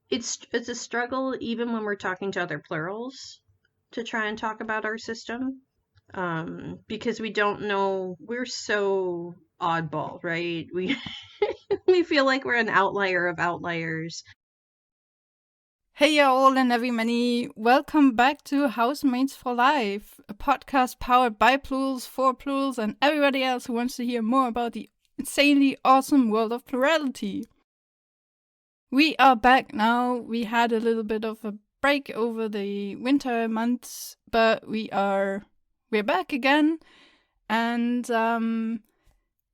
it's a struggle even when we're talking to other plurals to try and talk about our system, because we don't know, we're so oddball, right? We we feel like we're an outlier of outliers. Hey, all and every many. Welcome back to Housemates for Life, a podcast powered by plurals, for plurals, and everybody else who wants to hear more about the insanely awesome world of plurality. We are back now. We had a little bit of a break over the winter months, but we're back again. And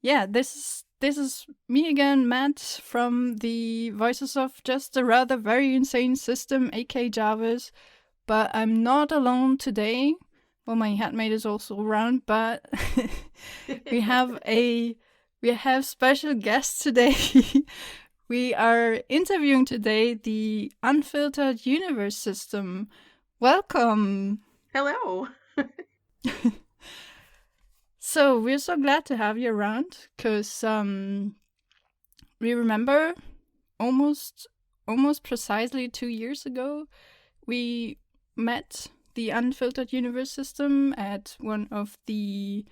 this is me again, Matt, from the Voices of Just a Rather Very Insane System, aka Jarvis. But I'm not alone today. Well, my headmate is also around, but we have special guests today. We are interviewing today the Unfiltered Universe system. Welcome. Hello. So we're so glad to have you around because we remember almost precisely 2 years ago we met the Unfiltered Universe system at one of the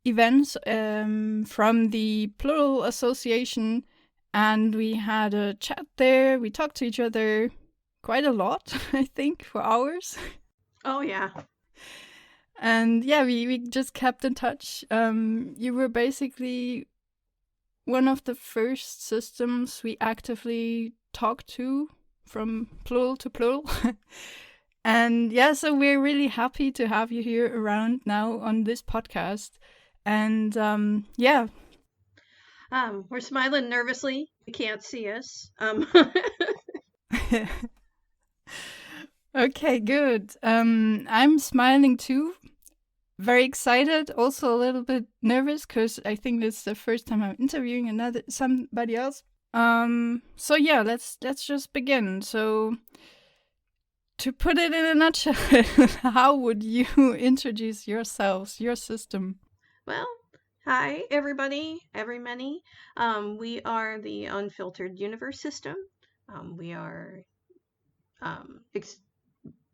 events from the Plural Association, and we had a chat there. We talked to each other quite a lot, I think, for hours. Oh yeah. And yeah, we just kept in touch. You were basically one of the first systems we actively talked to from plural to plural. And yeah, so we're really happy to have you here around now on this podcast. And yeah. We're smiling nervously. You can't see us. Okay, good. I'm smiling too. Very excited, also a little bit nervous because I think this is the first time I'm interviewing somebody else. So yeah, let's just begin. So to put it in a nutshell, how would you introduce yourselves, your system? Well, hi everybody, every many. We are the Unfiltered Universe system. We are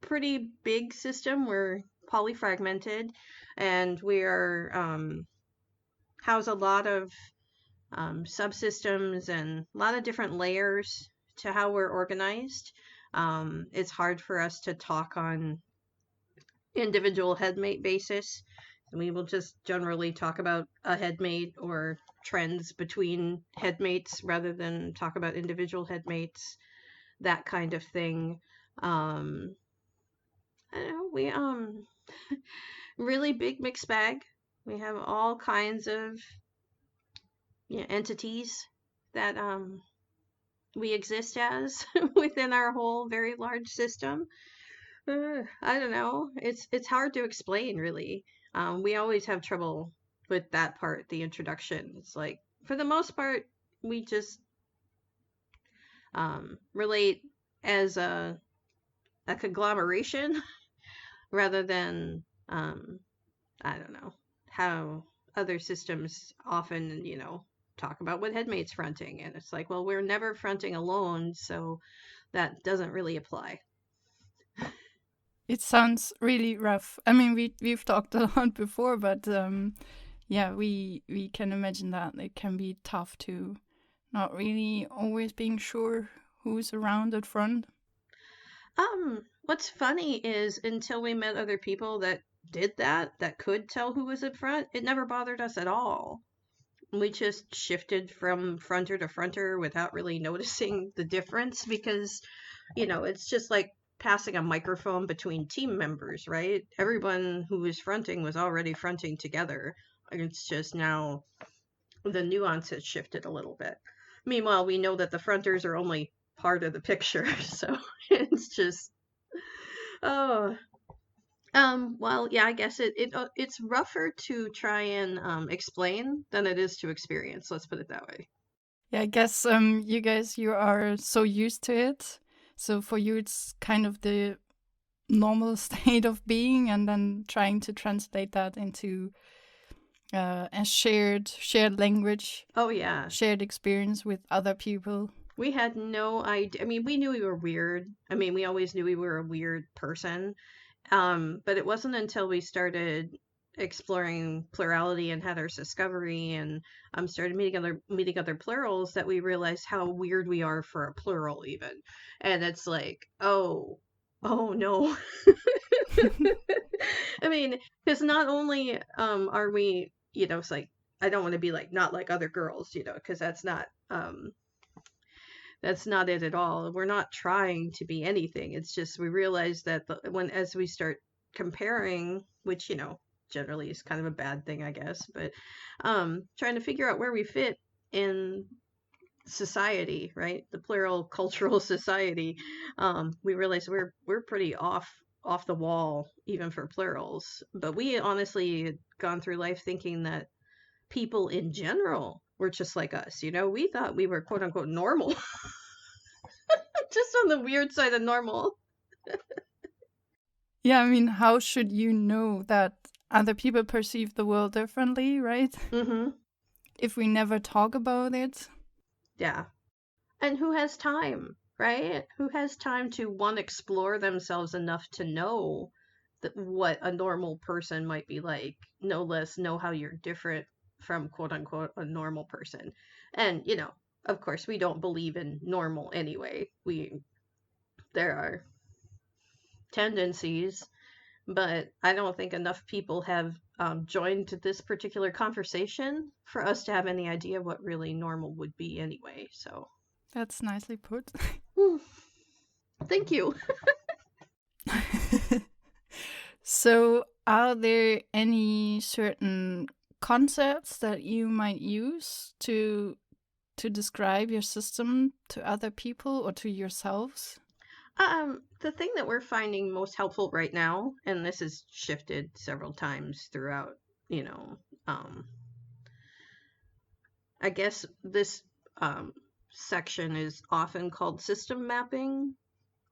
pretty big system. We're poly-fragmented, and we are house a lot of subsystems and a lot of different layers to how we're organized. It's hard for us to talk on individual headmate basis. We will just generally talk about a headmate or trends between headmates rather than talk about individual headmates, that kind of thing. Um, I don't know, we really big mixed bag. We have all kinds of entities that we exist as within our whole very large system. I don't know. It's hard to explain, really. We always have trouble with that part, the introduction. It's like, for the most part, we just relate as a conglomeration rather than I don't know how other systems often talk about what headmate's fronting, and it's like, well, we're never fronting alone, so that doesn't really apply. It sounds really rough. I mean, we've talked a lot before, but yeah, we can imagine that it can be tough to not really always being sure who's around at front. What's funny is until we met other people that did that could tell who was up front, it never bothered us at all. We just shifted from fronter to fronter without really noticing the difference because, it's just like passing a microphone between team members, right? Everyone who was fronting was already fronting together. It's just now the nuance has shifted a little bit. Meanwhile, we know that the fronters are only part of the picture, so it's just, oh, well, yeah, I guess it's rougher to try and explain than it is to experience. Let's put it that way. Yeah, I guess you guys, you are so used to it. So for you, it's kind of the normal state of being, and then trying to translate that into a shared language, Oh yeah, shared experience with other people. We had no idea. I mean, we knew we were weird. I mean, we always knew we were a weird person. But it wasn't until we started exploring plurality and had our discovery and started meeting other plurals that we realized how weird we are for a plural even. And it's like, oh no. I mean, because not only are we, it's like I don't want to be like not like other girls, because that's not it at all. We're not trying to be anything. It's just we realize that as we start comparing, which generally is kind of a bad thing, I guess, but trying to figure out where we fit in society, right? The plural cultural society. We realize we're pretty off the wall even for plurals. But we honestly had gone through life thinking that people in general were just like us. We thought we were quote unquote normal. Just on the weird side of normal. Yeah, I mean, how should you know that other people perceive the world differently, right? Mm-hmm. If we never talk about it. Yeah. And who has time, right? Who has time to explore themselves enough to know what a normal person might be like, no less know how you're different from quote unquote a normal person. And, of course, we don't believe in normal anyway. There are tendencies, but I don't think enough people have joined this particular conversation for us to have any idea what really normal would be anyway. So That's nicely put. thank you. So, are there any certain concepts that you might use to describe your system to other people or to yourselves? The thing that we're finding most helpful right now, and this has shifted several times throughout, you know, um, I guess this section is often called system mapping.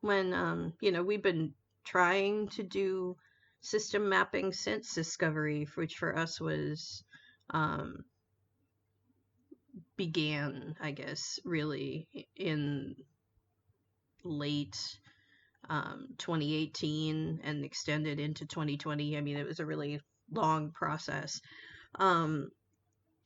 When, we've been trying to do system mapping since discovery, which for us was um, began, I guess, really in late 2018 and extended into 2020. I mean, it was a really long process. Um,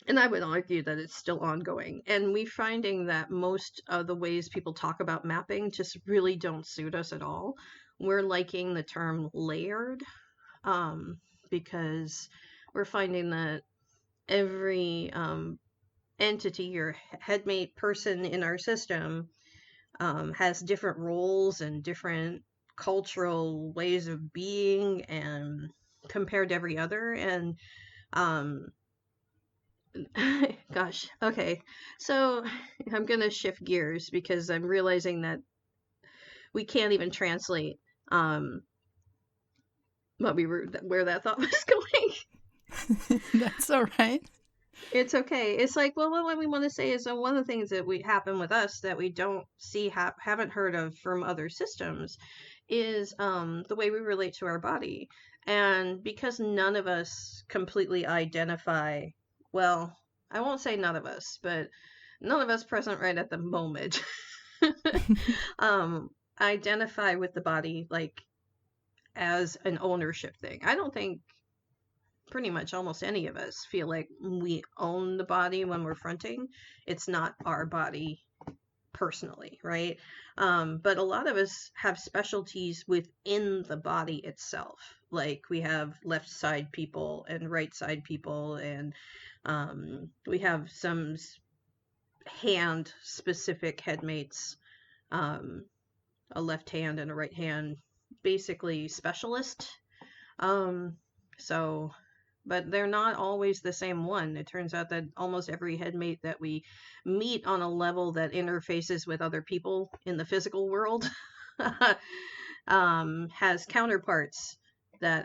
and I would argue that it's still ongoing. And we're finding that most of the ways people talk about mapping just really don't suit us at all. We're liking the term layered because we're finding that every entity or headmate person in our system has different roles and different cultural ways of being and compared to every other. And um, gosh, okay. So I'm going to shift gears because I'm realizing that we can't even translate where that thought was going. That's all right. It's okay. It's like, well, what we want to say is one of the things that we happen with us that we don't see, haven't heard of from other systems is the way we relate to our body. And because none of us completely identify, well, I won't say none of us, but none of us present right at the moment identify with the body like as an ownership thing. I don't think pretty much almost any of us feel like we own the body when we're fronting. It's not our body personally, right? But a lot of us have specialties within the body itself. Like we have left side people and right side people, and we have some hand specific headmates, a left hand and a right hand, basically specialist. So but they're not always the same one. It turns out that almost every headmate that we meet on a level that interfaces with other people in the physical world has counterparts that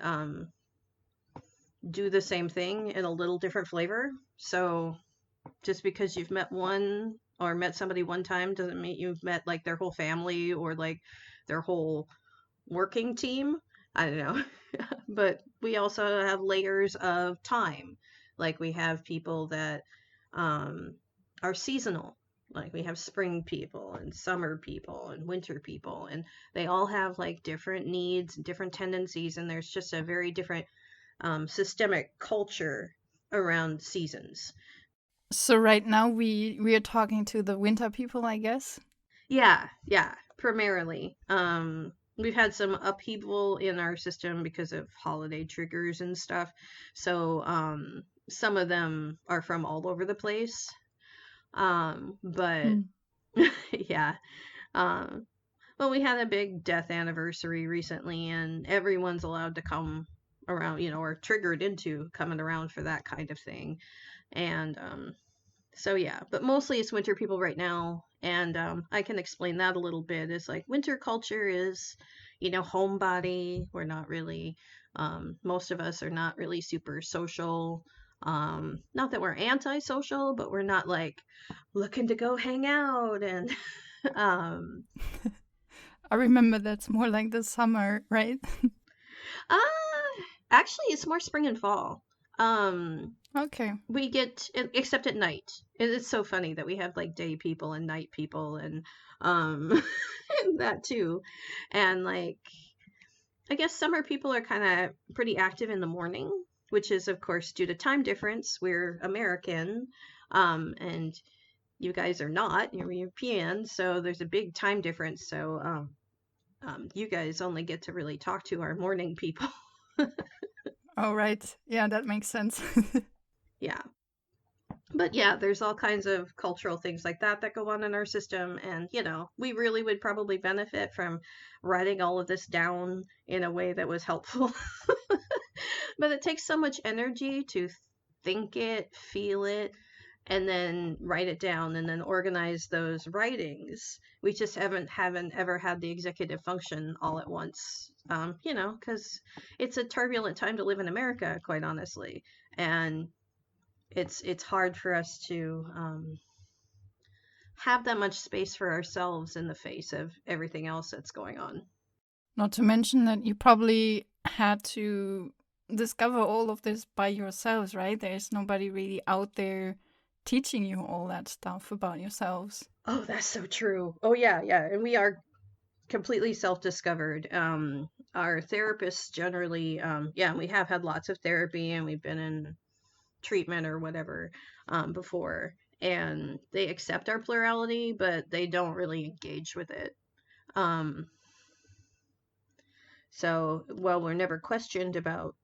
do the same thing in a little different flavor. So just because you've met one or met somebody one time doesn't mean you've met like their whole family or like their whole working team. I don't know. But we also have layers of time. Like we have people that are seasonal. Like we have spring people and summer people and winter people, and they all have like different needs and different tendencies, and there's just a very different systemic culture around seasons. So right now we are talking to the winter people, I guess. Yeah, yeah, primarily. We've had some upheaval in our system because of holiday triggers and stuff. So, some of them are from all over the place. But Mm. yeah. Um, well, we had a big death anniversary recently, and everyone's allowed to come around, or triggered into coming around for that kind of thing. And so yeah, but mostly it's winter people right now, and I can explain that a little bit. It's like winter culture is, homebody. We're not really, most of us are not really super social. Not that we're antisocial, but we're not like looking to go hang out and um, I remember that's more like the summer, right? uh, actually, it's more spring and fall. Um, Okay. we get except at night. It's so funny that we have like day people and night people and um and that too. And like I guess summer people are kind of pretty active in the morning, which is of course due to time difference. We're American, and you guys are not. You're European, so there's a big time difference. So you guys only get to really talk to our morning people. All right. Yeah, that makes sense. Yeah. But yeah, there's all kinds of cultural things like that go on in our system. And, we really would probably benefit from writing all of this down in a way that was helpful. But it takes so much energy to think it, feel it, and then write it down and then organize those writings. We just haven't ever had the executive function all at once. Because it's a turbulent time to live in America, quite honestly. And it's hard for us to have that much space for ourselves in the face of everything else that's going on. Not to mention that you probably had to discover all of this by yourselves, right? There's nobody really out there teaching you all that stuff about yourselves. Oh, that's so true. Oh yeah, yeah, and we are completely self-discovered. Our therapists generally, yeah, we have had lots of therapy and we've been in treatment or whatever before, and they accept our plurality, but they don't really engage with it. Um, so, well, we're never questioned about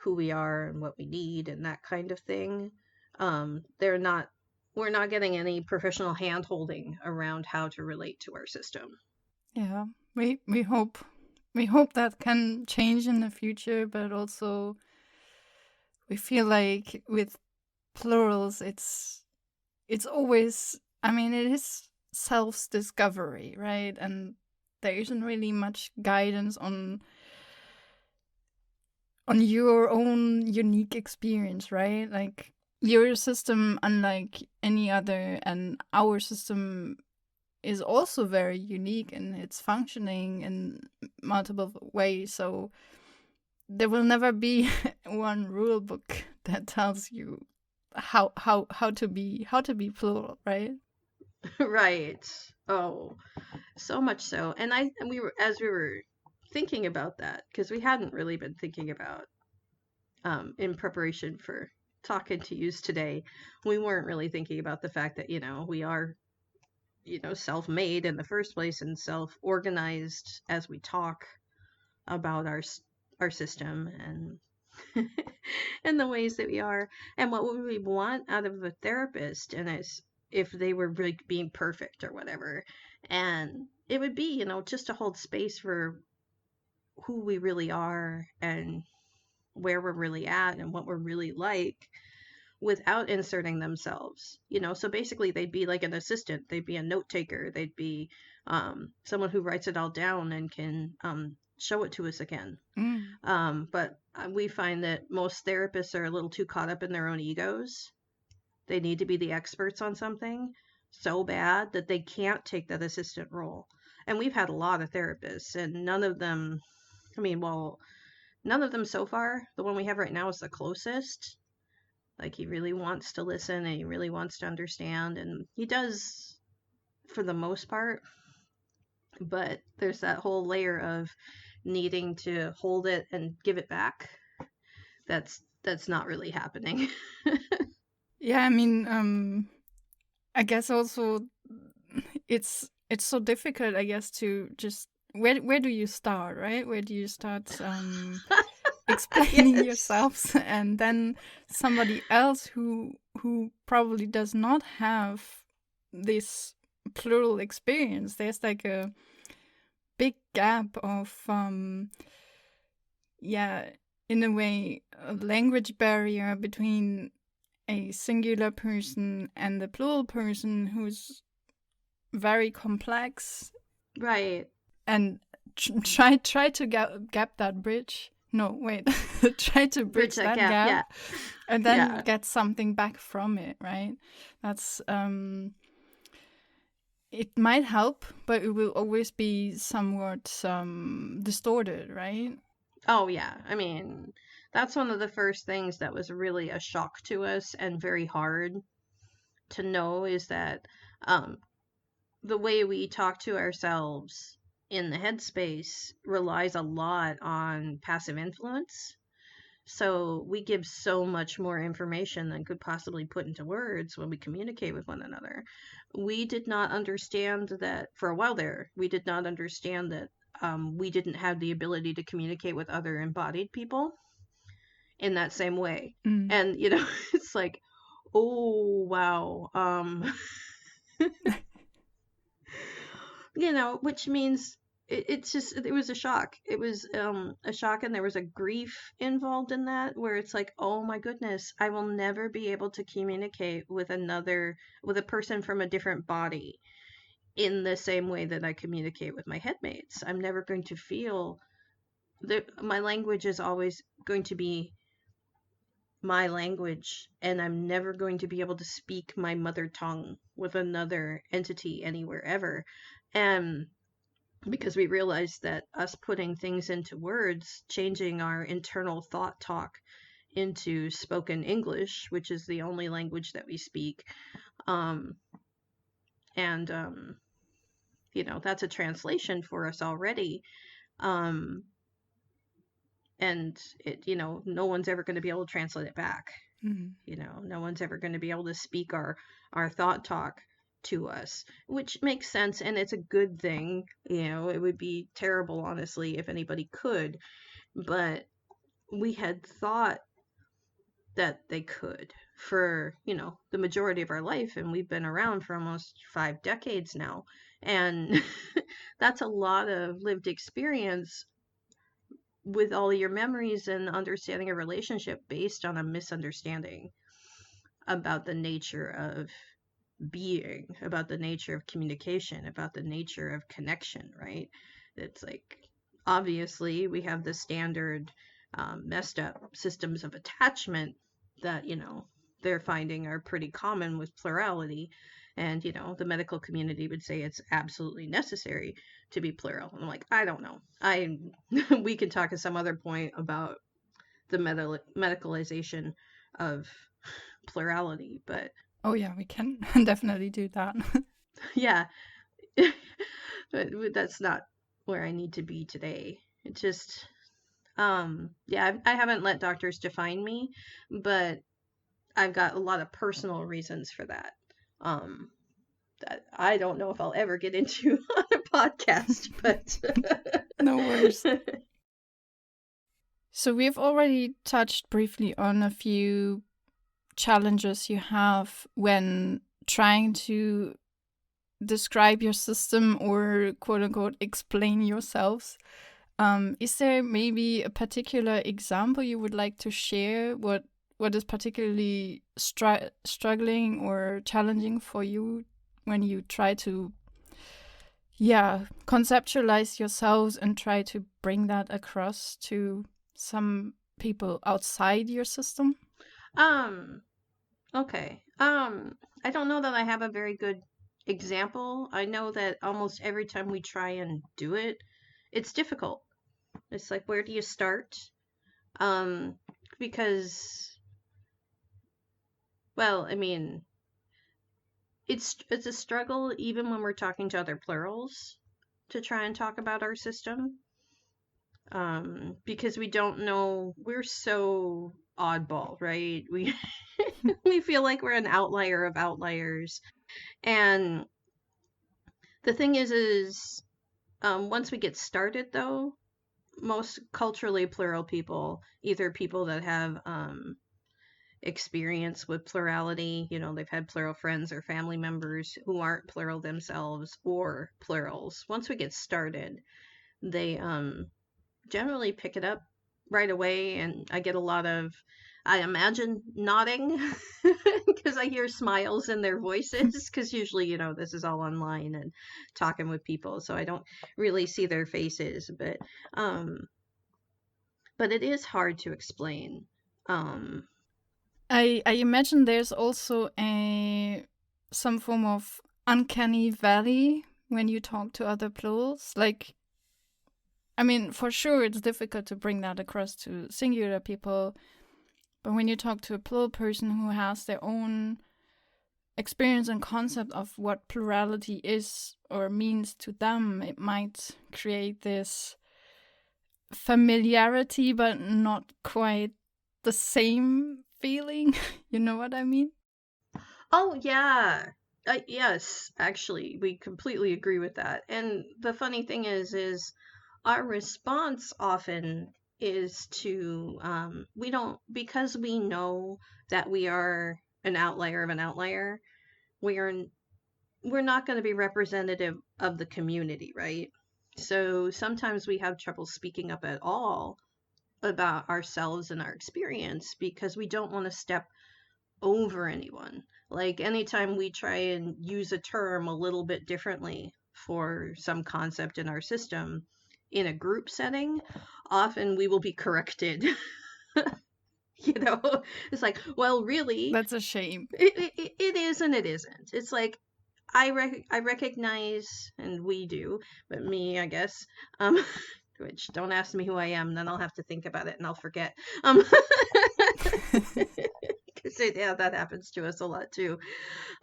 who we are and what we need and that kind of thing. They're not we're not getting any professional hand holding around how to relate to our system. Yeah. We hope that can change in the future, but also we feel like with plurals it's always, I mean, it is self-discovery, right? And there isn't really much guidance on your own unique experience, right? Like your system, unlike any other, and our system is also very unique in its functioning in multiple ways. So there will never be one rule book that tells you how to be plural, right? Right. Oh, so much so. And we were as we were thinking about that because we hadn't really been thinking about in preparation for talking to you today, we weren't really thinking about the fact that we are self-made in the first place and self-organized as we talk about our system and and the ways that we are and what would we want out of a therapist and as if they were really being perfect or whatever. And it would be just to hold space for who we really are and where we're really at and what we're really like without inserting themselves. So basically they'd be like an assistant, they'd be a note taker, they'd be someone who writes it all down and can show it to us again. Mm. But we find that most therapists are a little too caught up in their own egos. They need to be the experts on something so bad that they can't take that assistant role. And we've had a lot of therapists, and none of them, I mean, well, none of them so far. The one we have right now is the closest. Like he really wants to listen and he really wants to understand, and he does for the most part. But there's that whole layer of needing to hold it and give it back. That's not really happening. Yeah, I mean, I guess also it's so difficult, I guess, to just where do you start, right? Where do you start explaining Yes. yourselves, and then somebody else who probably does not have this plural experience. There's like a big gap of yeah, in a way, a language barrier between a singular person and the plural person who's very complex, Right. and try to gap that bridge. No, wait, try to Bridge bridge that that gap. gap Yeah. and then Yeah. get something back from it, right? That's it might help, but it will always be somewhat distorted, right? Oh, yeah. I mean, that's one of the first things that was really a shock to us and very hard to know is that um, the way we talk to ourselves in the headspace relies a lot on passive influence. So we give so much more information than could possibly put into words when we communicate with one another. We did not understand that for a while there. We did not understand that we didn't have the ability to communicate with other embodied people in that same way. Mm. And it's like, oh wow, which means it's just it was a shock. It was a shock, and there was a grief involved in that, where it's like, oh my goodness, I will never be able to communicate with a person from a different body in the same way that I communicate with my headmates. I'm never going to feel that my language is always going to be my language, and I'm never going to be able to speak my mother tongue with another entity anywhere ever. And because we realized that us putting things into words, changing our internal thought talk into spoken English, which is the only language that we speak, um, and that's a translation for us already. Um, and no one's ever going to be able to translate it back. Mm. No one's ever going to be able to speak our thought talk to us, which makes sense, and it's a good thing. It would be terrible, honestly, if anybody could, but we had thought that they could for the majority of our life, and we've been around for almost 5 decades now, and that's a lot of lived experience with all your memories and understanding a relationship based on a misunderstanding about the nature of being, about the nature of communication, about the nature of connection, right? It's like, obviously, we have the standard messed up systems of attachment that, they're finding are pretty common with plurality. And, the medical community would say it's absolutely necessary to be plural. And I'm like, I don't know. We can talk at some other point about the medicalization of plurality, but Oh yeah, we can definitely do that. yeah, but that's not where I need to be today. It just, yeah, I haven't let doctors define me, but I've got a lot of personal reasons for that. Um, that I don't know if I'll ever get into on a podcast, but No worries. So we've already touched briefly on a few challenges you have when trying to describe your system or quote unquote explain yourselves. Is there maybe a particular example you would like to share? What is particularly struggling or challenging for you when you try to, yeah, conceptualize yourselves and try to bring that across to some people outside your system? um, okay. I don't know that I have a very good example. I know that almost every time we try and do it, it's difficult. It's like, where do you start? Um, because Well, I mean, it's a struggle even when we're talking to other plurals to try and talk about our system, because we don't know, we're so oddball, right? We we feel like we're an outlier of outliers. And the thing is once we get started, though, most culturally plural people, either people that have experience with plurality, they've had plural friends or family members who aren't plural themselves, or plurals, once we get started, they generally pick it up right away. And I get a lot of, I imagine, nodding because I hear smiles in their voices, because usually, this is all online and talking with people, so I don't really see their faces. But it is hard to explain. um I imagine there's also a some form of uncanny valley when you talk to other plurals. Like, I mean, for sure, it's difficult to bring that across to singular people, but when you talk to a plural person who has their own experience and concept of what plurality is or means to them, it might create this familiarity, but not quite the same feeling. You know what I mean? Oh, yeah. Yes, actually, we completely agree with that. And the funny thing is our response often is to, we don't, because we know that we are an outlier of an outlier, we are we're not going to be representative of the community, right? So sometimes we have trouble speaking up at all about ourselves and our experience because we don't want to step over anyone. Like anytime we try and use a term a little bit differently for some concept in our system in a group setting, often we will be corrected. you know, it's like, well, really, That's a shame. it is and it isn't. It's like I recognize, and we do, but me, I guess. Um, which, don't ask me who I am, then I'll have to think about it and I'll forget. Um, because yeah, that happens to us a lot too.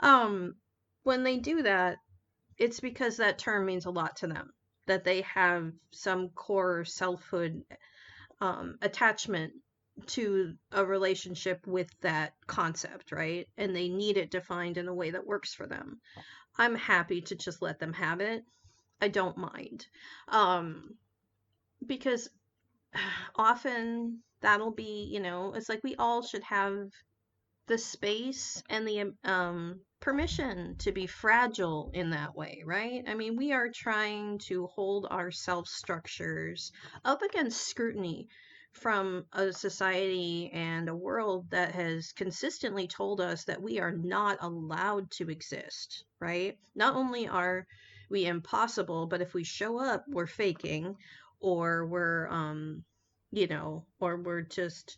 Um, when they do that, it's because that term means a lot to them. That they have some core selfhood attachment to a relationship with that concept, right? And they need it defined in a way that works for them. I'm happy to just let them have it. I don't mind. Um, because often that'll be, it's like we all should have the space and the permission to be fragile in that way, right? I mean, we are trying to hold our self structures up against scrutiny from a society and a world that has consistently told us that we are not allowed to exist, right? Not only are we impossible, but if we show up, we're faking, or we're, or we're just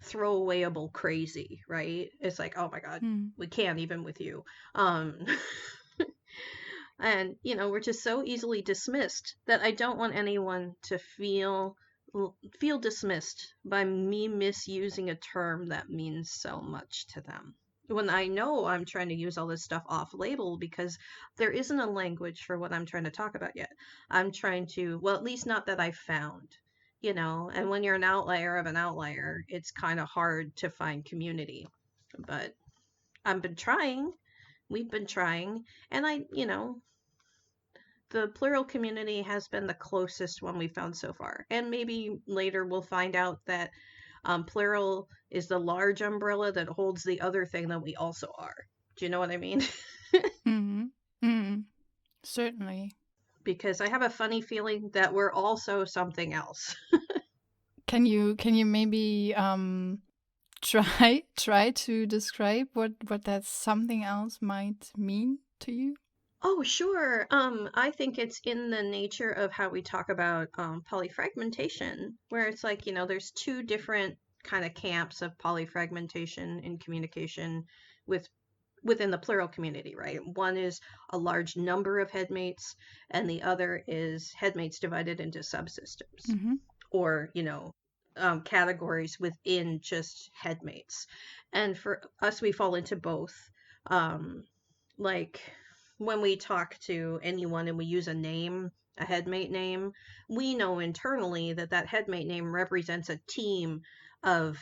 throwawayable crazy, right? It's like, oh my god, Hmm. we can't even with you. Um and we're just so easily dismissed that I don't want anyone to feel dismissed by me misusing a term that means so much to them. When I know I'm trying to use all this stuff off label because there isn't a language for what I'm trying to talk about yet. I'm trying to, well, at least not that I found, and when you're an outlier of an outlier, it's kind of hard to find community. But I've been trying, we've been trying, and the plural community has been the closest one we found so far. And maybe later we'll find out that plural is the large umbrella that holds the other thing that we also are. Do you know what I mean? Hmm. Hmm. Certainly. Because I have a funny feeling that we're also something else. Can you maybe try to describe what that something else might mean to you? Oh, sure. I think it's in the nature of how we talk about polyfragmentation, where it's like, there's two different kind of camps of polyfragmentation in communication with within the plural community, right? One is a large number of headmates, and the other is headmates divided into subsystems. Hmm. Or, categories within just headmates. And for us, we fall into both. Like when we talk to anyone and we use a name, a headmate name, we know internally that that headmate name represents a team of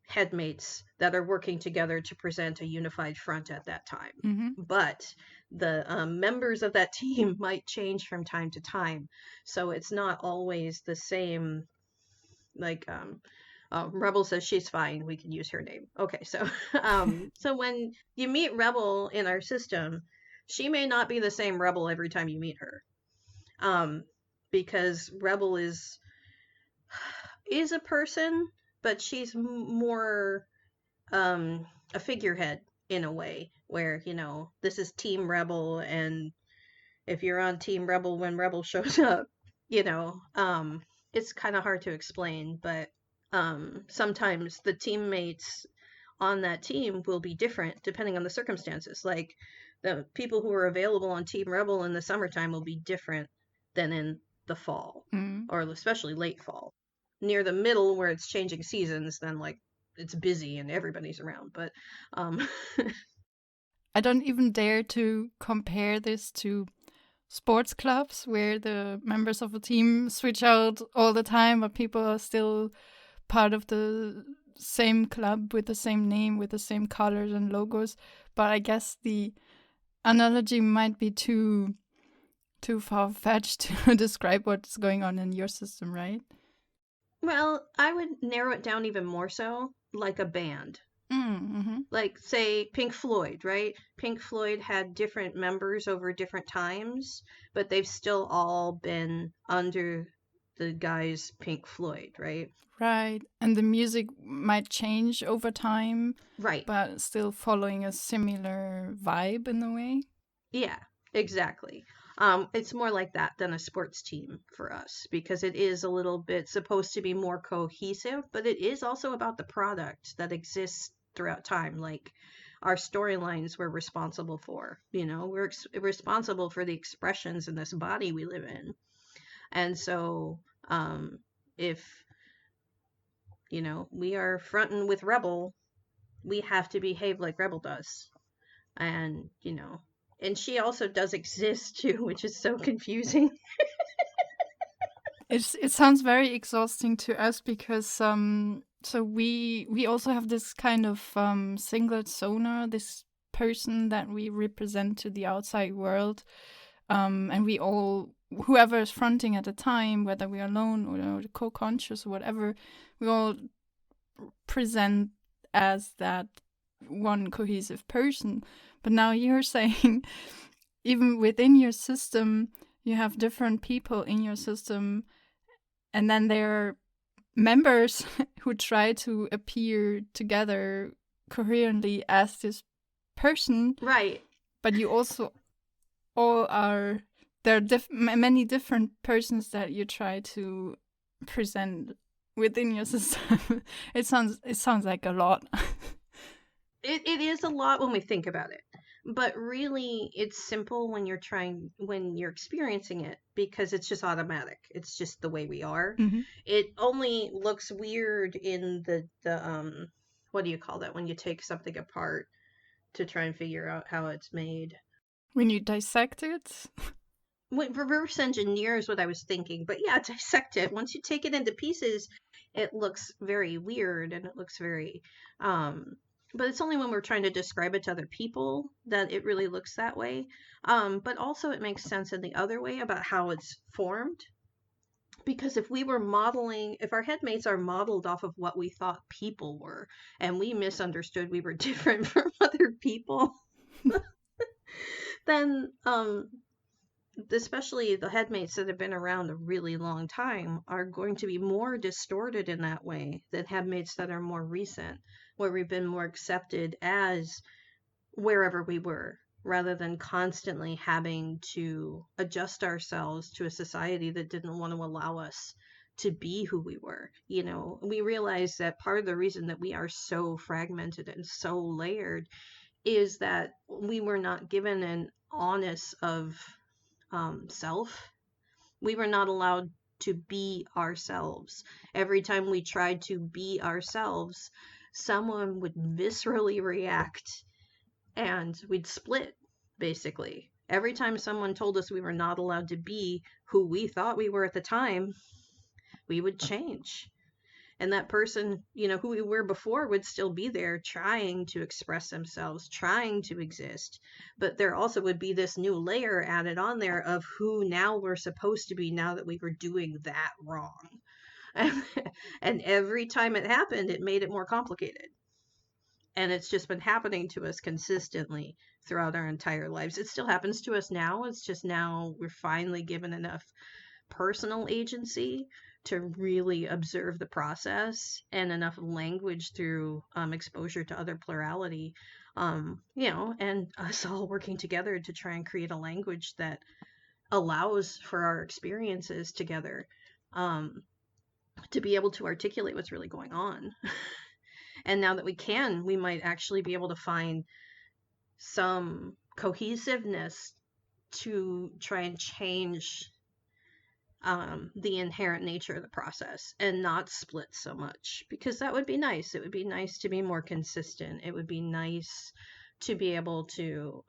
headmates that are working together to present a unified front at that time. Mm-hmm. But the members of that team might change from time to time. So it's not always the same. Like, Rebel says she's fine. We can use her name. Okay, so so when you meet Rebel in our system, she may not be the same Rebel every time you meet her. Because Rebel is a person, but she's more a figurehead in a way where, this is Team Rebel, and if you're on Team Rebel when Rebel shows up, it's kind of hard to explain, but sometimes the teammates on that team will be different depending on the circumstances. Like the people who are available on Team Rebel in the summertime will be different than in the fall, Mm. or especially late fall. Near the middle where it's changing seasons, then like it's busy and everybody's around. But I don't even dare to compare this to sports clubs where the members of a team switch out all the time, but people are still part of the same club with the same name, with the same colors and logos. But I guess the analogy might be too far-fetched to describe what's going on in your system, right? well, I would narrow it down even more so, like a band. Mm-hmm. Like, say, Pink Floyd, right? Pink Floyd had different members over different times, but they've still all been under the guise Pink Floyd, right? Right. And the music might change over time, Right. but still following a similar vibe in a way. Yeah, exactly. It's more like that than a sports team for us because it is a little bit supposed to be more cohesive, but it is also about the product that exists throughout time. Like our storylines we're responsible for, we're responsible for the expressions in this body we live in. And so, if, we are fronting with Rebel, we have to behave like Rebel does. And, and she also does exist too, which is so confusing. It sounds very exhausting to us because so we also have this kind of singlet sonar, this person that we represent to the outside world, and we all, whoever is fronting at the time, whether we are alone or co-conscious or whatever, we all present as that one cohesive person. But now you're saying even within your system you have different people in your system, and then there are members who try to appear together coherently as this person. Right. But you also all are, there are many different persons that you try to present within your system. It sounds like a lot. It is a lot when we think about it. But really, it's simple when you're experiencing it because it's just automatic. It's just the way we are. Mm-hmm. It only looks weird in the what do you call that when you take something apart to try and figure out how it's made? When you dissect it. Reverse engineer is what I was thinking, but yeah, dissect it. Once you take it into pieces, it looks very weird and it looks very but it's only when we're trying to describe it to other people that it really looks that way. But also it makes sense in the other way about how it's formed. Because if our headmates are modeled off of what we thought people were, and we misunderstood we were different from other people, then especially the headmates that have been around a really long time are going to be more distorted in that way than headmates that are more recent, where we've been more accepted as wherever we were, rather than constantly having to adjust ourselves to a society that didn't want to allow us to be who we were. We realize that part of the reason that we are so fragmented and so layered is that we were not given an honest of self. We were not allowed to be ourselves. Every time we tried to be ourselves, someone would viscerally react and we'd split, basically. Every time someone told us we were not allowed to be who we thought we were at the time, we would change. And that person, who we were before would still be there trying to express themselves, trying to exist. But there also would be this new layer added on there of who now we're supposed to be now that we were doing that wrong. And every time it happened, it made it more complicated. And it's just been happening to us consistently throughout our entire lives. It still happens to us now. It's just now we're finally given enough personal agency to really observe the process and enough language through exposure to other plurality, and us all working together to try and create a language that allows for our experiences together to be able to articulate what's really going on. And now that we can, we might actually be able to find some cohesiveness to try and change the inherent nature of the process and not split so much, because that would be nice. It would be nice to be more consistent. It would be nice to be able to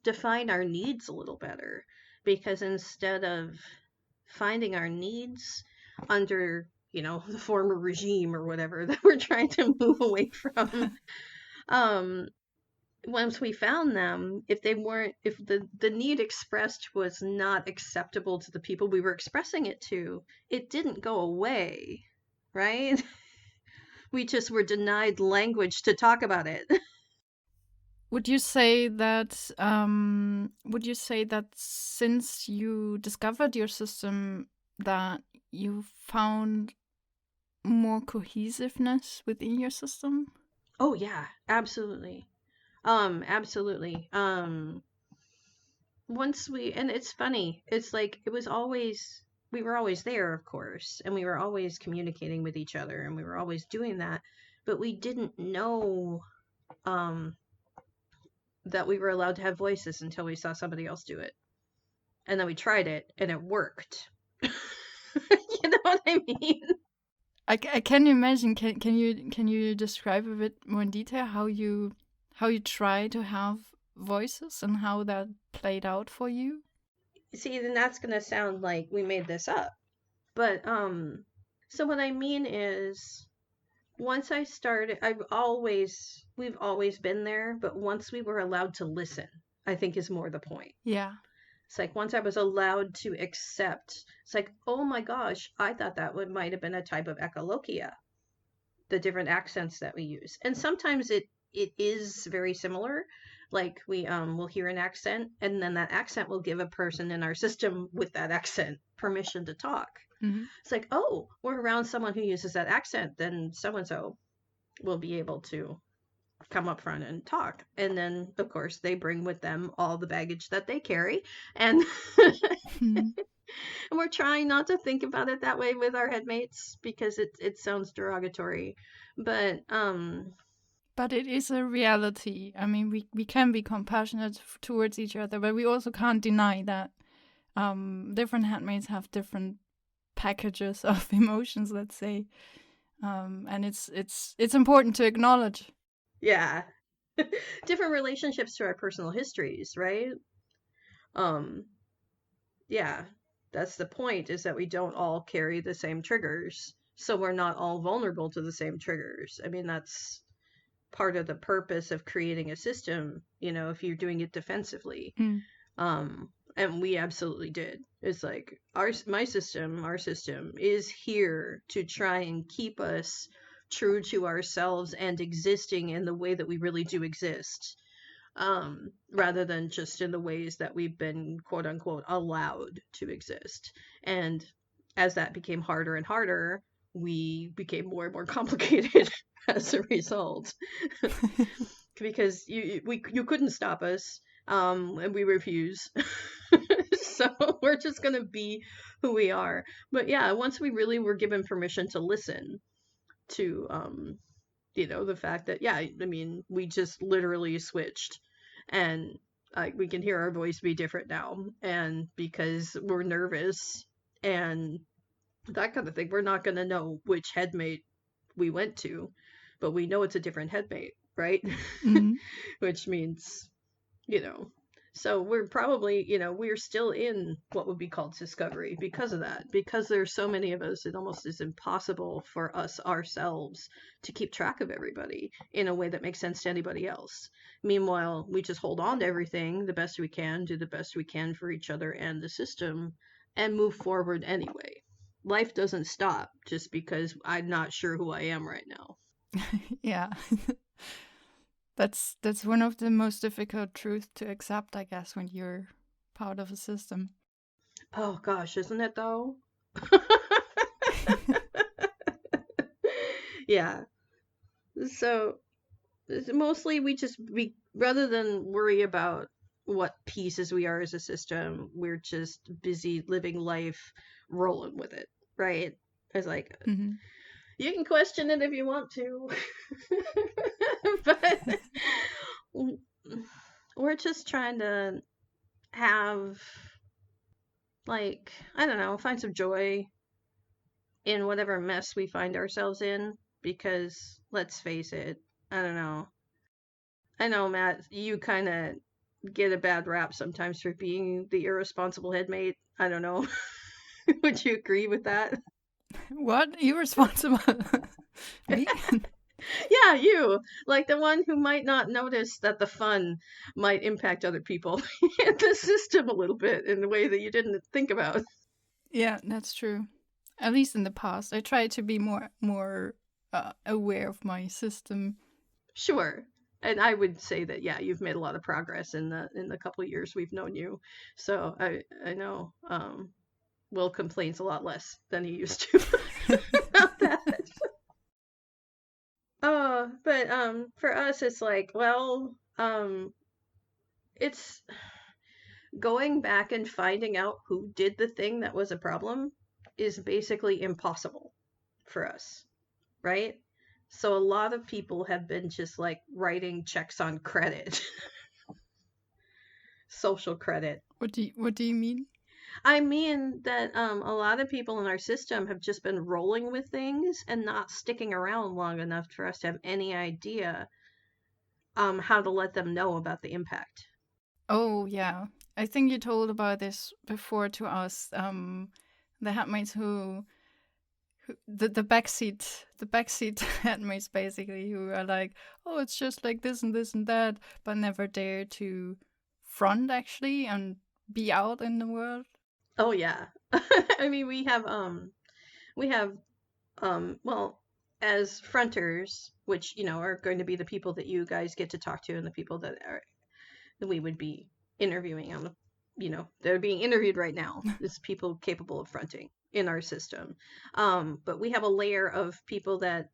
define our needs a little better, because instead of finding our needs under the former regime or whatever that we're trying to move away from, once we found them, if the need expressed was not acceptable to the people we were expressing it to, it didn't go away, right? We just were denied language to talk about it. Would you say that since you discovered your system that you found more cohesiveness within your system? Oh yeah, absolutely. Absolutely. And it's funny, it's like we were always there, of course, and we were always communicating with each other, and we were always doing that, but we didn't know that we were allowed to have voices until we saw somebody else do it. And then we tried it, and it worked. You know what I mean? I can imagine. Can you describe a bit more in detail how you try to have voices and how that played out for you? See, then that's gonna sound like we made this up. But so what I mean is, once I started, we've always been there, but once we were allowed to listen, I think is more the point. Yeah. It's like once I was allowed to accept, it's like, oh my gosh, I thought that might have been a type of echolokia, the different accents that we use. And sometimes it is very similar. Like we'll hear an accent, and then that accent will give a person in our system with that accent permission to talk. Mm-hmm. It's like, oh, we're around someone who uses that accent, then so and so will be able to come up front and talk. And then of course they bring with them all the baggage that they carry, and and we're trying not to think about it that way with our headmates, because it sounds derogatory, but it is a reality. I mean, we can be compassionate towards each other, but we also can't deny that different handmaids have different packages of emotions, let's say, and it's important to acknowledge. yeah. Different relationships to our personal histories, right? Yeah, that's the point, is that we don't all carry the same triggers, so we're not all vulnerable to the same triggers. I mean, that's part of the purpose of creating a system, if you're doing it defensively. And we absolutely did. It's like our system is here to try and keep us true to ourselves and existing in the way that we really do exist, rather than just in the ways that we've been quote unquote allowed to exist. And as that became harder and harder, we became more and more complicated as a result. Because you couldn't stop us, and we refuse. So we're just gonna be who we are. But yeah, once we really were given permission to listen to the fact that, yeah, I mean, we just literally switched, and we can hear our voice be different now, and because we're nervous and that kind of thing. We're not going to know which headmate we went to, but we know it's a different headmate, right? Mm-hmm. Which means, you know, so we're probably, we're still in what would be called discovery because of that. Because there's so many of us, it almost is impossible for us ourselves to keep track of everybody in a way that makes sense to anybody else. Meanwhile, we just hold on to everything the best we can, do the best we can for each other and the system, and move forward anyway. Life doesn't stop just because I'm not sure who I am right now. Yeah. That's one of the most difficult truths to accept, I guess, when you're part of a system. Oh gosh, isn't it though? Yeah. So mostly we rather than worry about what pieces we are as a system, we're just busy living life, rolling with it, right? It's like Hmm. you can question it if you want to, but we're just trying to have, like, I don't know, find some joy in whatever mess we find ourselves in, because let's face it, I don't know. I know, Matt, you kind of get a bad rap sometimes for being the irresponsible headmate. I don't know. Would you agree with that? What? Irresponsible? Me? Yeah, you. Like the one who might not notice that the fun might impact other people in the system a little bit in a way that you didn't think about. Yeah, that's true. At least in the past, I tried to be more aware of my system. Sure. And I would say that yeah, you've made a lot of progress in the couple of years we've known you. So I know Will complains a lot less than he used to about that. Oh, but for us it's like, well, it's going back and finding out who did the thing that was a problem is basically impossible for us, right? So a lot of people have been just like writing checks on credit, social credit. What do you mean? I mean that a lot of people in our system have just been rolling with things and not sticking around long enough for us to have any idea how to let them know about the impact. Oh yeah, I think you told about this before to us. The headmates who the backseat headmates basically who are like, oh, it's just like this and that, but never dare to front actually and be out in the world. Oh yeah. I mean we have well, as fronters, which are going to be the people that you guys get to talk to and the people that we would be interviewing on the they're being interviewed right now is people capable of fronting in our system. But we have a layer of people that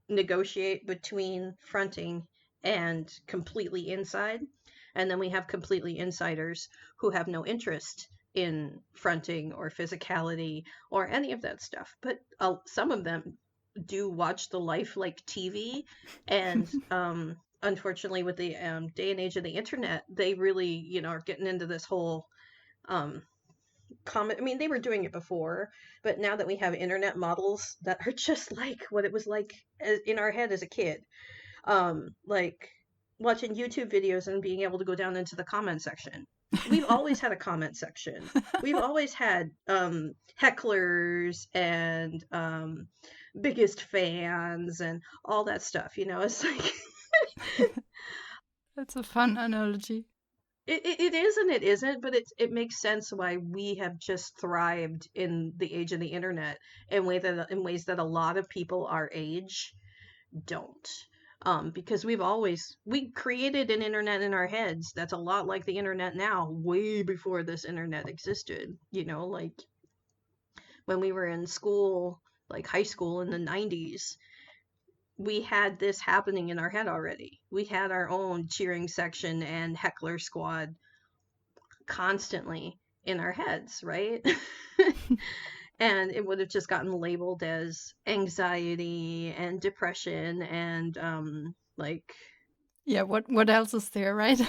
negotiate between fronting and completely inside. And then we have completely insiders who have no interest in fronting or physicality or any of that stuff. But some of them do watch the life like TV. And unfortunately, with the day and age of the internet, they really, are getting into this whole um, comment. I mean, they were doing it before, but now that we have internet models that are just like what it was like in our head as a kid, like watching YouTube videos and being able to go down into the comment section. We've always had a comment section. We've always had hecklers and biggest fans and all that stuff. It's like That's a fun analogy. it is and it isn't, but it makes sense why we have just thrived in the age of the internet in ways that a lot of people our age don't. Because we created an internet in our heads that's a lot like the internet now, way before this internet existed. Like when we were in school, like high school in the 90s, we had this happening in our head already. We had our own cheering section and heckler squad constantly in our heads, right? And it would have just gotten labeled as anxiety and depression and like Yeah, what else is there, right?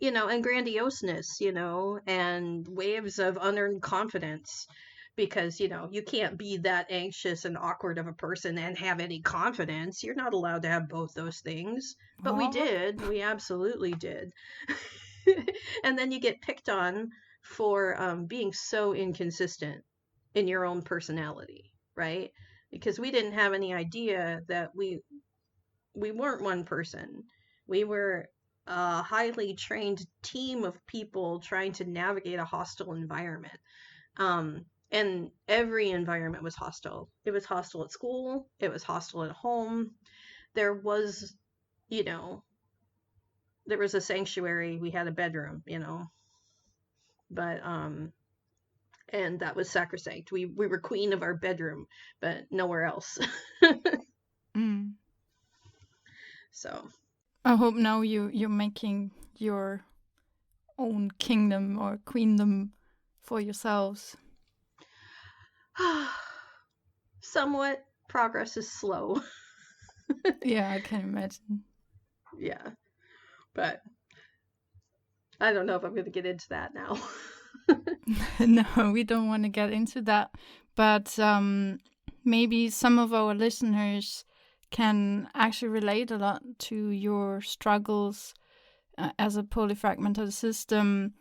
and grandioseness, and waves of unearned confidence. Because, you can't be that anxious and awkward of a person and have any confidence. You're not allowed to have both those things. But we What? did. We absolutely did. And then you get picked on for being so inconsistent in your own personality, right? Because we didn't have any idea that we weren't one person. We were a highly trained team of people trying to navigate a hostile environment. And every environment was hostile. It was hostile at school, it was hostile at home. There was, you know, there was a sanctuary, we had a bedroom, but and that was sacrosanct. We were queen of our bedroom, but nowhere else. Mm. So, I hope now you're making your own kingdom or queendom for yourselves. somewhat progress is slow. Yeah, I can imagine. Yeah, but I don't know if I'm going to get into that now. No, we don't want to get into that. But maybe some of our listeners can actually relate a lot to your struggles as a poly-fragmented system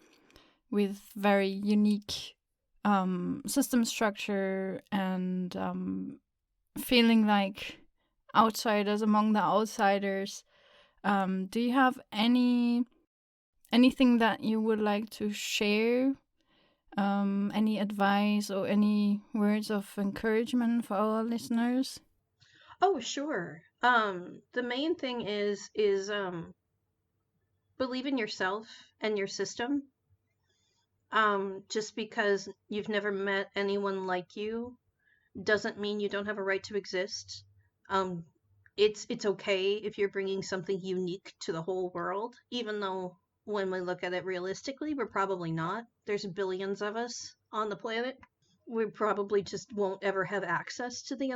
with very unique system structure and feeling like outsiders among the outsiders. Do you have anything that you would like to share? Any advice or any words of encouragement for our listeners? Oh, sure. The main thing is believe in yourself and your system. Just because you've never met anyone like you doesn't mean you don't have a right to exist. Um, it's okay if you're bringing something unique to the whole world, even though when we look at it realistically, we're probably not. There's billions of us on the planet. We probably just won't ever have access to the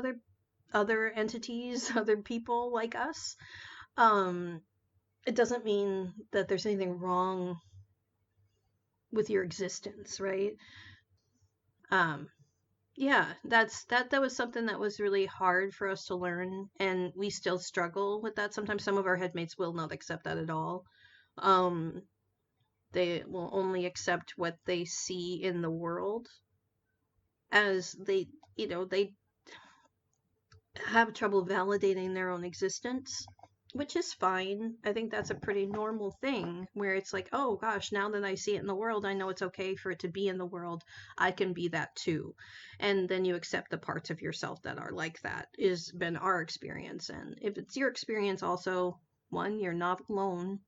other entities, other people like us. Um, it doesn't mean that there's anything wrong with your existence, right? Um, yeah, that was something that was really hard for us to learn, and we still struggle with that. Sometimes some of our headmates will not accept that at all. Um, they will only accept what they see in the world as they have trouble validating their own existence, which is fine. I think that's a pretty normal thing where it's like, oh gosh, now that I see it in the world, I know it's okay for it to be in the world. I can be that too. And then you accept the parts of yourself that are like that, is been our experience. And if it's your experience also, one, you're not alone.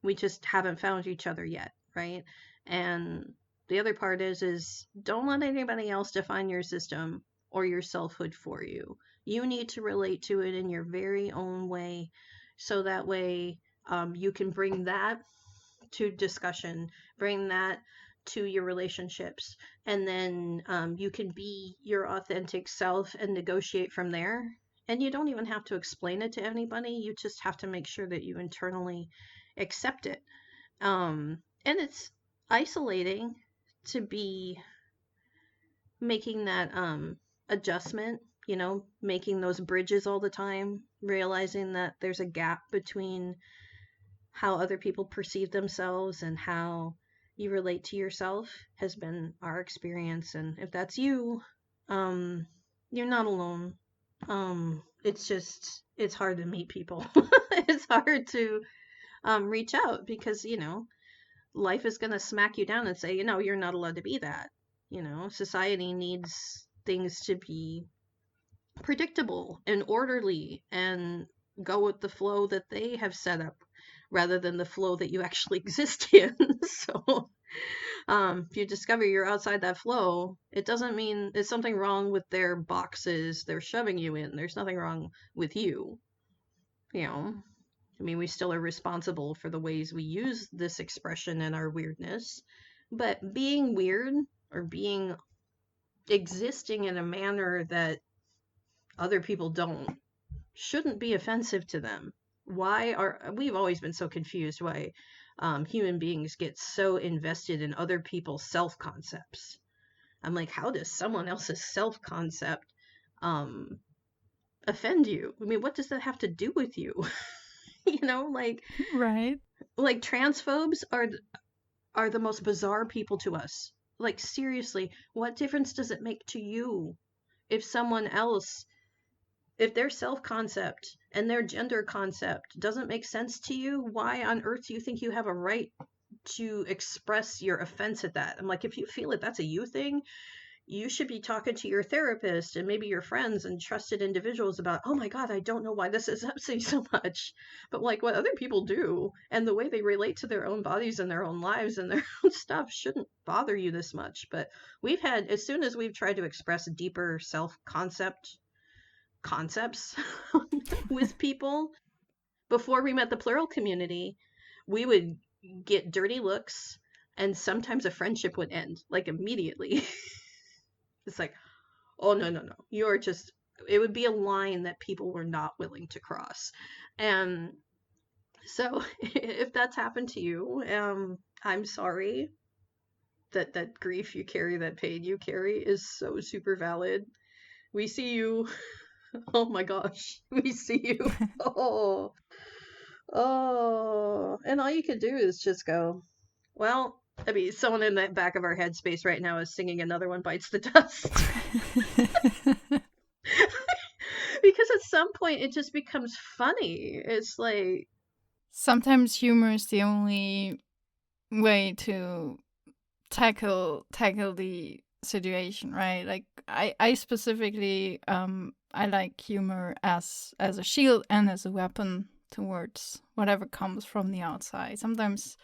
We just haven't found each other yet, right? And the other part is don't let anybody else define your system or your selfhood for you. You need to relate to it in your very own way, so that way you can bring that to discussion, bring that to your relationships, and then you can be your authentic self and negotiate from there. And you don't even have to explain it to anybody. You just have to make sure that you internally accept it. And it's isolating to be making that adjustment, making those bridges all the time, realizing that there's a gap between how other people perceive themselves and how you relate to yourself has been our experience. And if that's you, um, you're not alone. It's hard to meet people. It's hard to reach out because, life is going to smack you down and say, you're not allowed to be that. Society needs things to be predictable and orderly and go with the flow that they have set up rather than the flow that you actually exist in. So, if you discover you're outside that flow, it doesn't mean there's something wrong with their boxes they're shoving you in. There's nothing wrong with you. You know, I mean, we still are responsible for the ways we use this expression and our weirdness, but being weird or being existing in a manner that other people don't shouldn't be offensive to them. Why are we've always been so confused why human beings get so invested in other people's self-concepts. I'm like, how does someone else's self-concept um, offend you? I mean, what does that have to do with you? You know, Right. like transphobes are the most bizarre people to us. Like, seriously, what difference does it make to you if someone else, if their self concept and their gender concept doesn't make sense to you? Why on earth do you think you have a right to express your offense at that? I'm like, if you feel it, that's a you thing, you should be talking to your therapist and maybe your friends and trusted individuals about, oh my God, I don't know why this is upsetting so much. But like what other people do and the way they relate to their own bodies and their own lives and their own stuff shouldn't bother you this much. But we've had, as soon as we've tried to express deeper self concepts with people before we met the plural community, we would get dirty looks and sometimes a friendship would end like immediately. It's like, oh, no, no, no. You're just, it would be a line that people were not willing to cross. And so if that's happened to you, I'm sorry that that grief you carry, that pain you carry is so super valid. We see you. Oh my gosh. We see you. Oh, oh. And all you can do is just go, well, I mean, someone in the back of our headspace right now is singing Another One Bites the Dust. Because at some point it just becomes funny. It's like, Sometimes humor is the only way to tackle the situation, right? Like I specifically I like humor as a shield and as a weapon towards whatever comes from the outside. Sometimes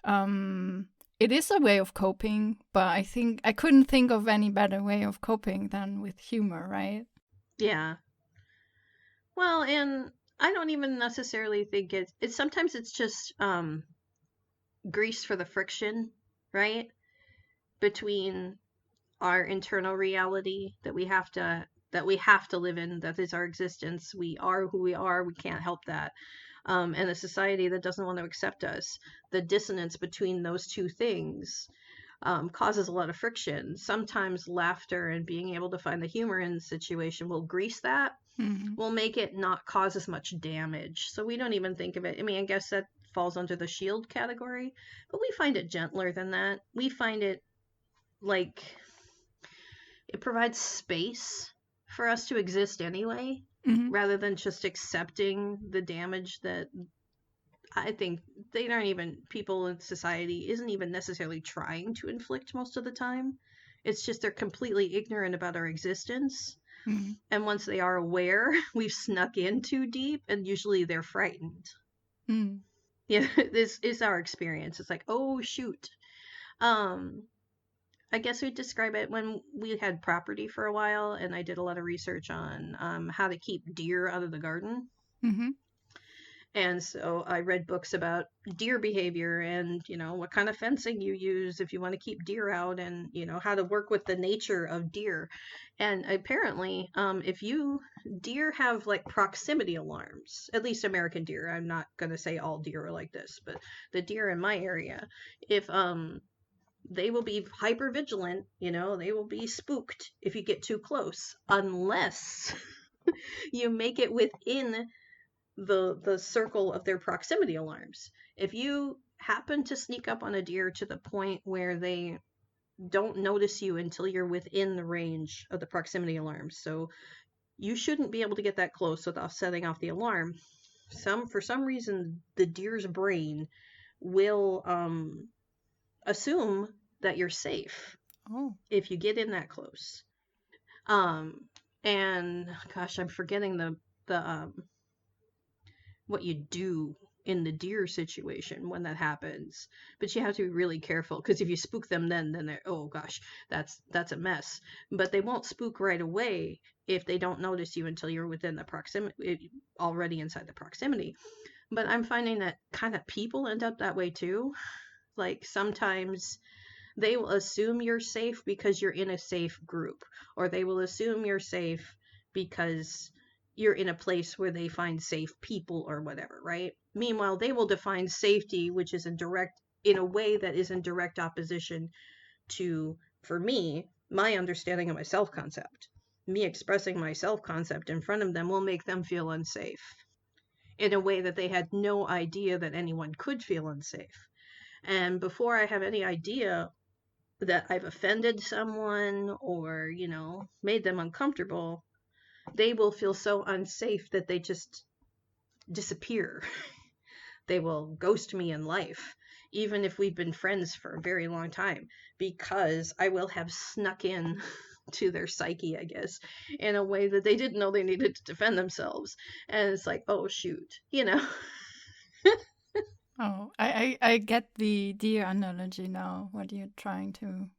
it is a way of coping, but I think I couldn't think of any better way of coping than with humor, right? yeah. Well, and I don't even necessarily think it's sometimes it's just grease for the friction, right? Between our internal reality that we have to live in, that is our existence. We are who we are, we can't help that. And a society that doesn't want to accept us. The dissonance between those two things causes a lot of friction. Sometimes laughter and being able to find the humor in the situation will grease that, will make it not cause as much damage. So we don't even think of it. I mean, I guess that falls under the shield category, but we find it gentler than that. We find it like it provides space for us to exist anyway, Mm-hmm. rather than just accepting the damage that I think they aren't even, people in society isn't even necessarily trying to inflict most of the time. It's just they're completely ignorant about our existence. Mm-hmm. And once they are aware, we've snuck in too deep, and usually they're frightened. Mm-hmm. Yeah, this is our experience. It's like, oh shoot. Um, I guess we'd describe it when we had property for a while, and I did a lot of research on how to keep deer out of the garden. Mm-hmm. And so I read books about deer behavior and, what kind of fencing you use if you want to keep deer out, and, how to work with the nature of deer. And apparently, if you, deer have like proximity alarms, at least American deer. I'm not going to say all deer are like this, but the deer in my area, if, they will be hyper vigilant, they will be spooked if you get too close, unless you make it within the circle of their proximity alarms. If you happen to sneak up on a deer to the point where they don't notice you until you're within the range of the proximity alarms, so you shouldn't be able to get that close without setting off the alarm. For some reason, the deer's brain will assume that you're safe Oh. if you get in that close. Um, and gosh, I'm forgetting the what you do in the deer situation when that happens. But you have to be really careful, because if you spook them, then they're, oh gosh, that's a mess. But they won't spook right away if they don't notice you until you're within the proximity, already inside the proximity. But I'm finding that kind of people end up that way too. Like sometimes they will assume you're safe because you're in a safe group, or they will assume you're safe because you're in a place where they find safe people or whatever, right? Meanwhile, they will define safety, which is in a way that is in direct opposition to, for me, my understanding of my self-concept. Me expressing my self-concept in front of them will make them feel unsafe in a way that they had no idea that anyone could feel unsafe. And before I have any idea that I've offended someone or, made them uncomfortable, they will feel so unsafe that they just disappear. They will ghost me in life, even if we've been friends for a very long time, because I will have snuck in to their psyche, I guess, in a way that they didn't know they needed to defend themselves. And it's like, oh, shoot, Oh, I get the deer analogy now, what you're trying to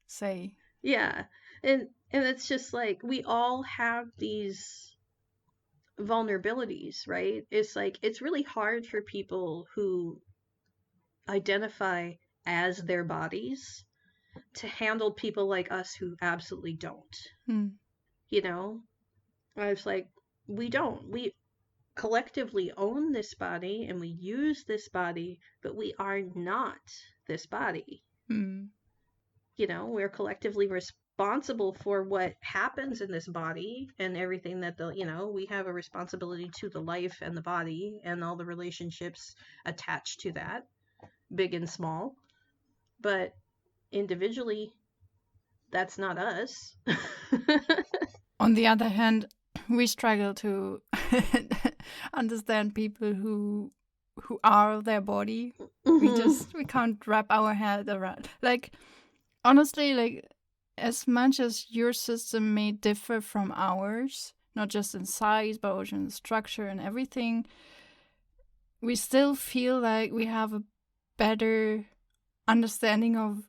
say. Yeah. And it's just like we all have these vulnerabilities, right? It's like it's really hard for people who identify as their bodies to handle people like us who absolutely don't. Hmm. I was like, we don't. We collectively own this body and we use this body, but we are not this body. Hmm. We're collectively responsible for what happens in this body and everything that we have a responsibility to the life and the body and all the relationships attached to that, big and small. But individually, that's not us. On the other hand, we struggle to understand people who are their body. We can't wrap our head around. Like, honestly, like, as much as your system may differ from ours, not just in size but also in structure and everything, we still feel like we have a better understanding of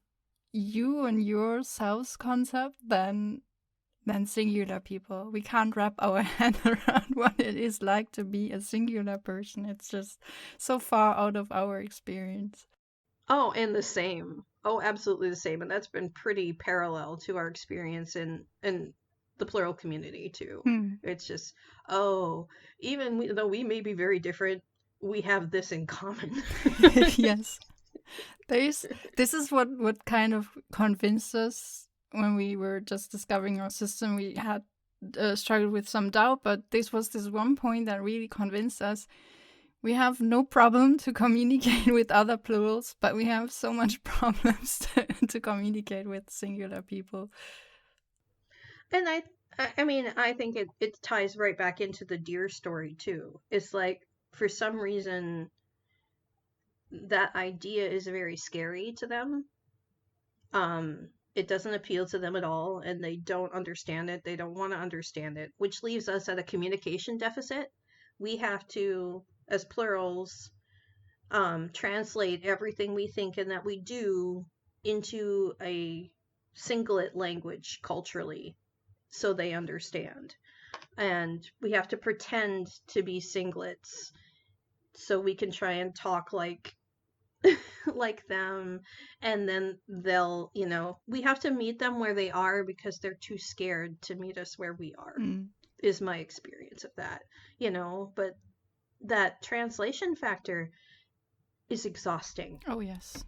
you and your self concept than singular people. We can't wrap our head around what it is like to be a singular person. It's just so far out of our experience. Oh, and the same. Oh, absolutely the same. And that's been pretty parallel to our experience in the plural community too. It's just, even though we may be very different, we have this in common. Yes. This is what kind of convinced us when we were just discovering our system. We had struggled with some doubt, but this was this one point that really convinced us. We have no problem to communicate with other plurals, but we have so much problems to communicate with singular people. And I think it ties right back into the deer story too. It's like, for some reason, that idea is very scary to them. It doesn't appeal to them at all, and they don't understand it. They don't want to understand it, which leaves us at a communication deficit. We have to, as plurals, translate everything we think and that we do into a singlet language culturally so they understand. And we have to pretend to be singlets so we can try and talk like them, and then they'll, we have to meet them where they are because they're too scared to meet us where we are, is my experience of that, but that translation factor is exhausting. Oh, yes.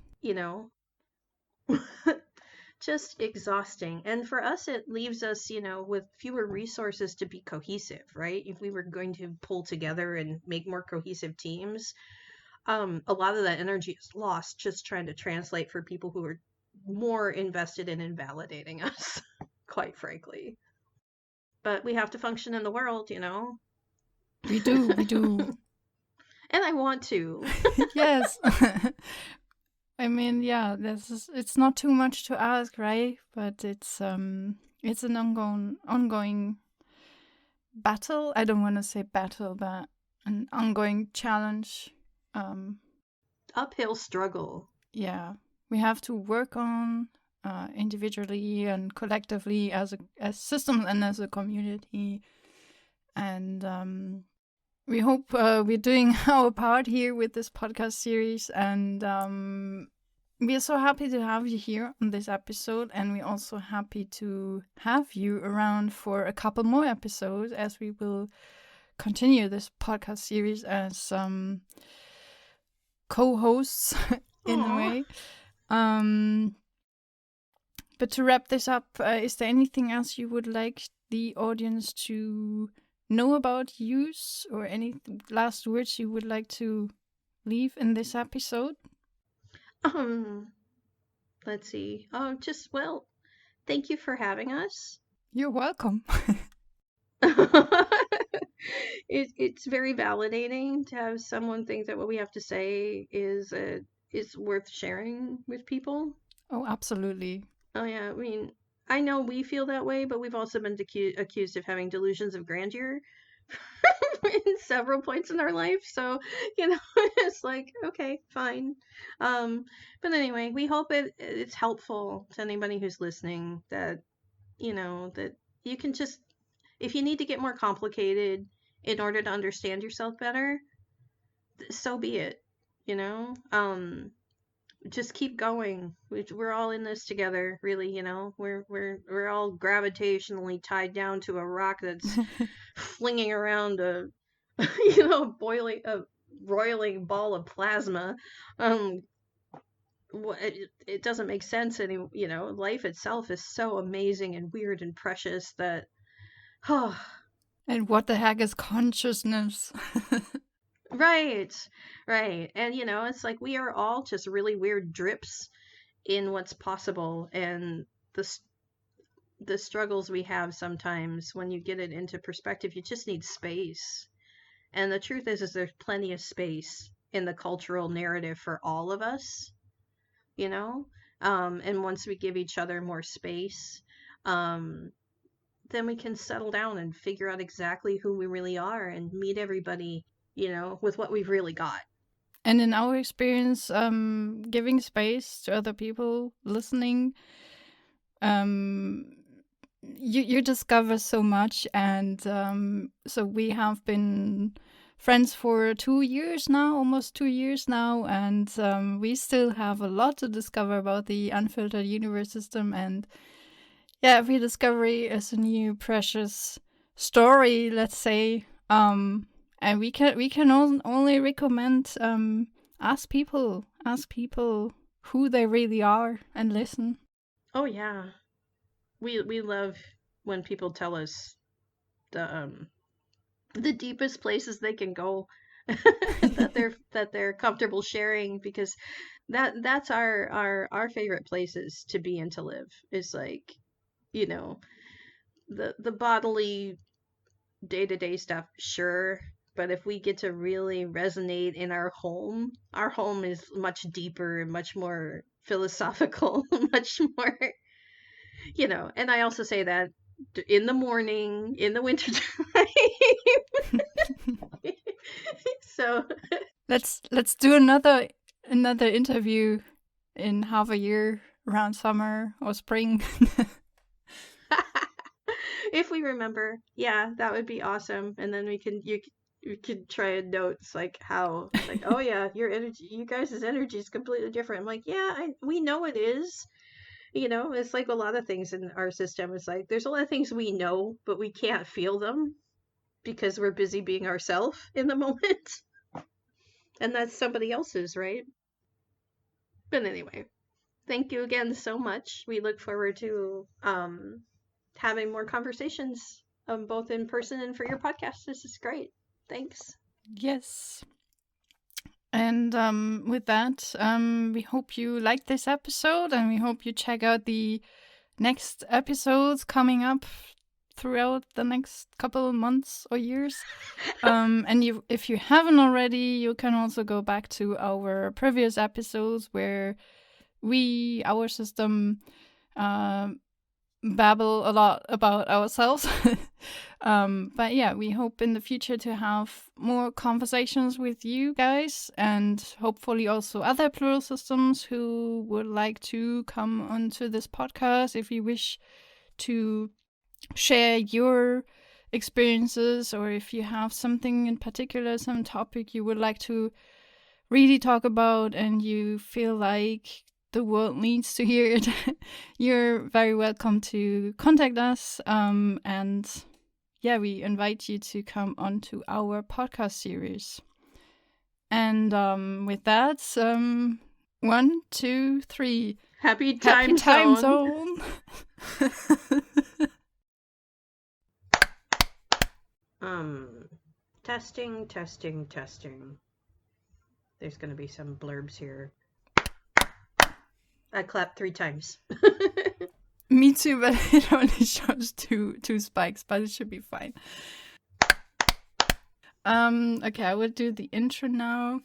Just exhausting. And for us, it leaves us, with fewer resources to be cohesive, right? If we were going to pull together and make more cohesive teams, a lot of that energy is lost just trying to translate for people who are more invested in invalidating us, quite frankly. But we have to function in the world, We do. And I want to. Yes. I mean, yeah, it's not too much to ask, right? But it's an ongoing battle. I don't want to say battle, but an ongoing challenge. Uphill struggle. Yeah, we have to work on individually and collectively as systems and as a community. And we hope we're doing our part here with this podcast series. And we are so happy to have you here on this episode. And we're also happy to have you around for a couple more episodes, as we will continue this podcast series as co-hosts in a way. But to wrap this up, is there anything else you would like the audience to know about use, or any last words you would like to leave in this episode? Let's see. Thank you for having us. You're welcome. It's very validating to have someone think that what we have to say is worth sharing with people. Oh, absolutely. Oh yeah, I mean, I know we feel that way, but we've also been accused of having delusions of grandeur in several points in our life. So, it's like, okay, fine. But anyway, we hope it's helpful to anybody who's listening, that, that you can just, if you need to get more complicated in order to understand yourself better, so be it, just keep going. We're all in this together, really. We're all gravitationally tied down to a rock that's flinging around a roiling ball of plasma. It doesn't make sense any. Life itself is so amazing and weird and precious that And what the heck is consciousness? Right. And it's like we are all just really weird drips in what's possible, and the struggles we have sometimes, when you get it into perspective, you just need space. And the truth is there's plenty of space in the cultural narrative for all of us, and once we give each other more space, then we can settle down and figure out exactly who we really are and meet everybody, with what we've really got. And in our experience, giving space to other people, listening, you discover so much. And so we have been friends for 2 years now, almost 2 years now, and we still have a lot to discover about the Unfiltered Universe system. And yeah, every discovery is a new precious story, let's say. And we can only recommend ask people who they really are and listen. Oh yeah, we love when people tell us the deepest places they can go that they're comfortable sharing, because that's our favorite places to be and to live, is like, the bodily day-to-day stuff, sure, but if we get to really resonate in our home is much deeper and much more philosophical, much more, and I also say that in the morning, in the winter time. So let's do another interview in half a year, around summer or spring. If we remember, yeah, that would be awesome. And then you could try and note, like, how, like, oh yeah, you guys' energy is completely different. I'm like, yeah, we know it is. It's like a lot of things in our system. It's like there's a lot of things we know, but we can't feel them because we're busy being ourselves in the moment. And that's somebody else's, right? But anyway, thank you again so much. We look forward to having more conversations, both in person and for your podcast. This is great. Thanks. Yes. And with that, we hope you liked this episode, and we hope you check out the next episodes coming up throughout the next couple of months or years. And if you haven't already, you can also go back to our previous episodes where our system, babble a lot about ourselves. But yeah, we hope in the future to have more conversations with you guys, and hopefully also other plural systems who would like to come onto this podcast if you wish to share your experiences, or if you have something in particular, some topic you would like to really talk about and you feel like the world needs to hear it. You're very welcome to contact us. And we invite you to come onto our podcast series. And with that, 1, 2, 3. Happy time zone. Testing. There's going to be some blurbs here. I clapped 3 times. Me too, but it only shows two spikes, but it should be fine. Okay, I will do the intro now.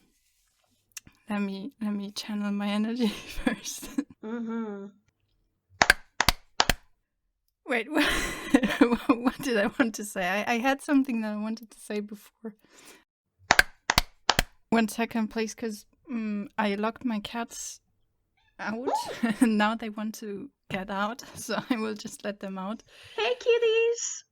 Let me channel my energy first. Wait, what did I want to say? I had something that I wanted to say before. 1 second, please, because I locked my cats out, and now they want to get out, so I will just let them out. Hey, kitties!